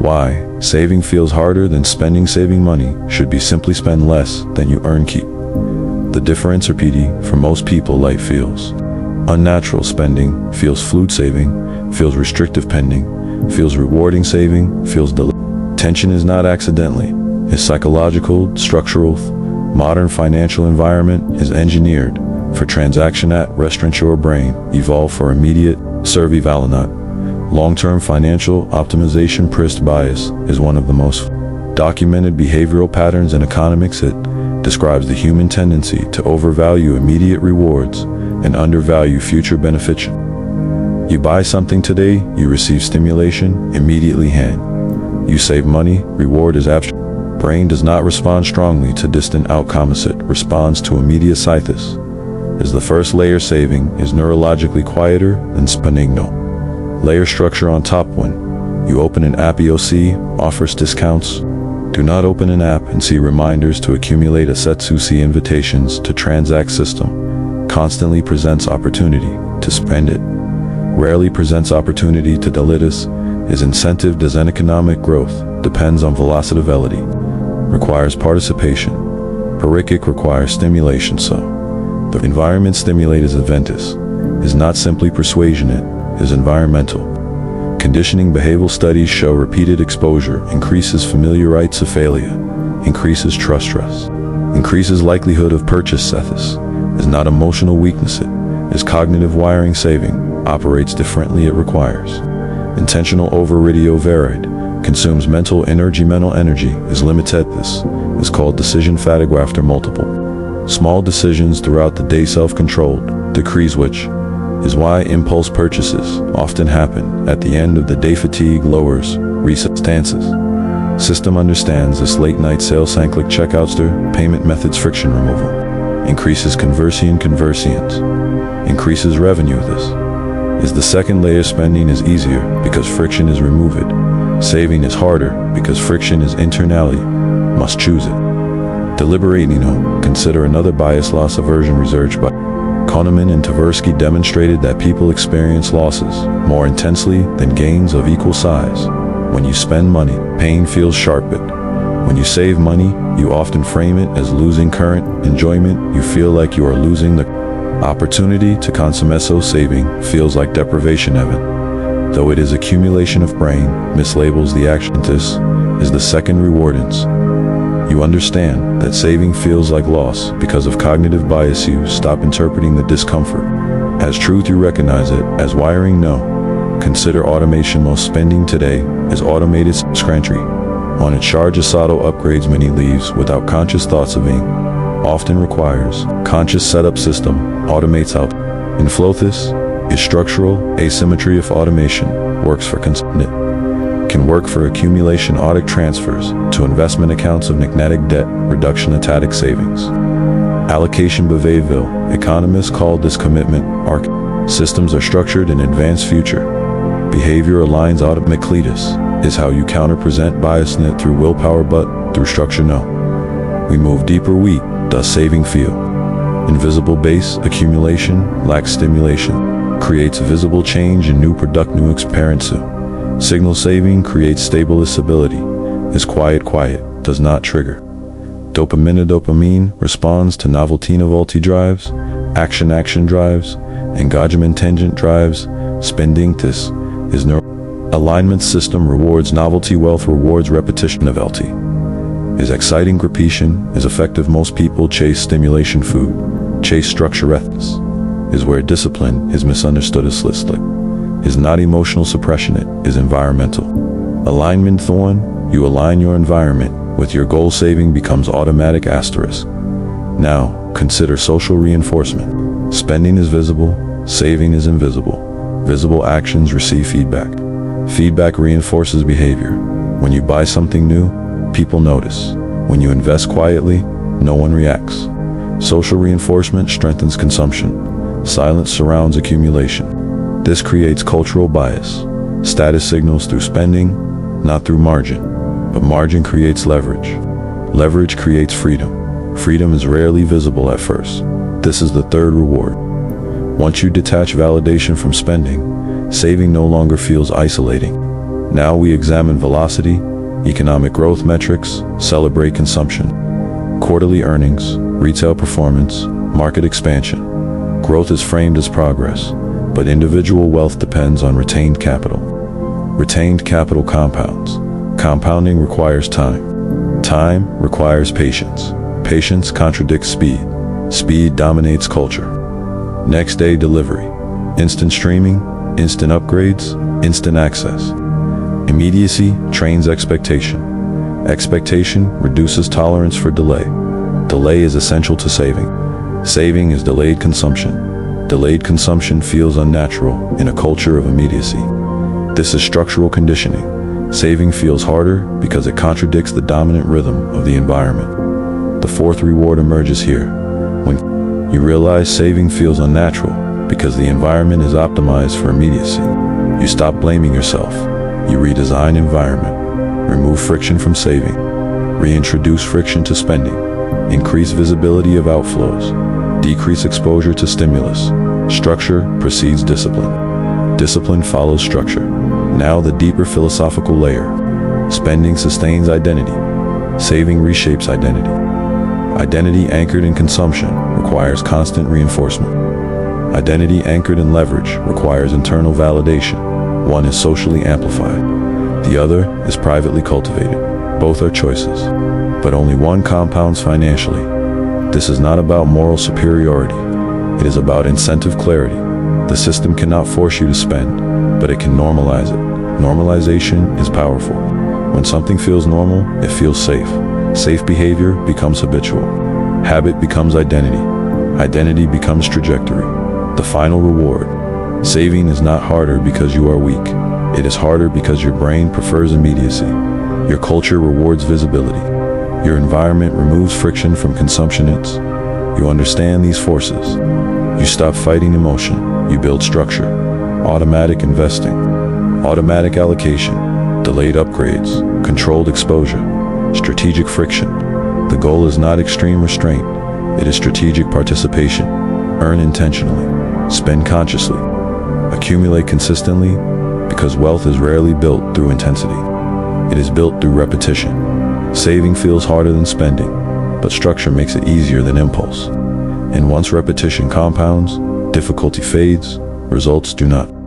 Why saving feels harder than spending. Saving money should be simply spend less than you earn. Keep the difference repeating. For most people, life feels unnatural. Spending feels fluid. Saving feels restrictive. Pending feels rewarding. Saving feels tension is not accidentally. It's psychological, structural. Modern financial environment is engineered for transaction at restraint. Your brain evolved for immediate survey validate. Long-term financial optimization. Price bias is one of the most documented behavioral patterns in economics. It describes the human tendency to overvalue immediate rewards and undervalue future benefits. You buy something today, you receive stimulation immediately. You save money, reward is abstract. Brain does not respond strongly to distant outcomes. It responds to immediate situs. Is the first layer. Saving is neurologically quieter than spending. Layer structure on top. When you open an app, EOC offers discounts. Do not open an app and see reminders to accumulate assets. See invitations to transact. System constantly presents opportunity to spend. It rarely presents opportunity to delete. Is incentive. Does economic growth depends on velocity. Requires participation. Perichic requires stimulation. So the environment stimulates adventus is not simply persuasion. It is environmental conditioning. Behavioral studies show repeated exposure increases familiar rights of failure, increases trust, increases likelihood of purchase. This is not emotional weakness. It is cognitive wiring. Saving operates differently. It requires intentional over radio varied, consumes mental energy. Mental energy is limited. This is called decision fatigue. After multiple small decisions throughout the day, self-controlled decrease, which is why impulse purchases often happen at the end of the day. Fatigue lowers reset stances. System understands this. Late night sales, cyclic checkouts, payment methods, friction removal, increases conversions, increases revenue. This is the second layer. Spending is easier because friction is removed. Saving is harder because friction is internally. Must choose it. Deliberate. Consider another bias. Loss aversion. Research by Kahneman and Tversky demonstrated that people experience losses more intensely than gains of equal size. When you spend money, pain feels sharpened. When you save money, you often frame it as losing current enjoyment. You feel like you are losing the opportunity to consummate. So saving feels like deprivation. Even though it is accumulation of brain, mislabels the action. This is the second rewardance. You understand that saving feels like loss because of cognitive bias. You stop interpreting the discomfort as truth. You recognize it as wiring. Consider automation. Most spending today is automated. Scrantry on a charge. Asato upgrades many leaves without conscious thoughts of being. Often requires conscious setup. System automates out. Inflothis is structural asymmetry. If automation works for consumption, can work for accumulation. Audit transfers to investment accounts of magnetic debt reduction. Atatic savings allocation. Behavioral economists call this commitment arc. Systems are structured in advanced future behavior aligns. Automaticletus is how you counter-present bias. Not through willpower but through structure. We move deeper. We does saving feel invisible. Base accumulation lacks stimulation, creates visible change in new product. New experience. Signal saving creates stable stability. Is quiet does not trigger dopamine. Dopamine responds to novelty. Novelty drives action drives engagement. Tangent drives spending. This is neural alignment. System rewards novelty. Wealth rewards repetition. Novelty is exciting. Repetition is effective. Most people chase stimulation. Food chase structure. Ethics is where discipline is misunderstood. As is not emotional suppression. It is environmental alignment. Thorn, you align your environment with your goal. Saving becomes automatic. Asterisk. Now consider social reinforcement. Spending is visible, saving is invisible. Visible actions receive feedback. Feedback reinforces behavior. When you buy something new, people notice. When you invest quietly, no one reacts. Social reinforcement strengthens consumption. Silence surrounds accumulation. This creates cultural bias. Status signals through spending, not through margin. But margin creates leverage. Leverage creates freedom. Freedom is rarely visible at first. This is the third reward. Once you detach validation from spending, saving no longer feels isolating. Now we examine velocity, economic growth metrics, celebrate consumption, quarterly earnings, retail performance, market expansion. Growth is framed as progress, but individual wealth depends on retained capital. Retained capital compounds. Compounding requires time. Time requires patience. Patience contradicts speed. Speed dominates culture. Next day delivery. Instant streaming, instant upgrades, instant access. Immediacy trains expectation. Expectation reduces tolerance for delay. Delay is essential to saving. Saving is delayed consumption. Delayed consumption feels unnatural in a culture of immediacy. This is structural conditioning. Saving feels harder because it contradicts the dominant rhythm of the environment. The fourth reward emerges here, when you realize saving feels unnatural because the environment is optimized for immediacy. You stop blaming yourself. You redesign environment. Remove friction from saving. Reintroduce friction to spending. Increase visibility of outflows. Decrease exposure to stimulus. Structure precedes discipline. Discipline follows structure. Now the deeper philosophical layer. Spending sustains identity. Saving reshapes identity. Identity anchored in consumption requires constant reinforcement. Identity anchored in leverage requires internal validation. One is socially amplified. The other is privately cultivated. Both are choices, but only one compounds financially. This is not about moral superiority. It is about incentive clarity. The system cannot force you to spend, but it can normalize it. Normalization is powerful. When something feels normal, it feels safe. Safe behavior becomes habitual. Habit becomes identity. Identity becomes trajectory. The final reward. Saving is not harder because you are weak. It is harder because your brain prefers immediacy. Your culture rewards visibility. Your environment removes friction from consumption needs. You understand these forces. You stop fighting emotion. You build structure. Automatic investing. Automatic allocation. Delayed upgrades. Controlled exposure. Strategic friction. The goal is not extreme restraint. It is strategic participation. Earn intentionally. Spend consciously. Accumulate consistently, because wealth is rarely built through intensity. It is built through repetition. Saving feels harder than spending, but structure makes it easier than impulse. And once repetition compounds, difficulty fades, results do not.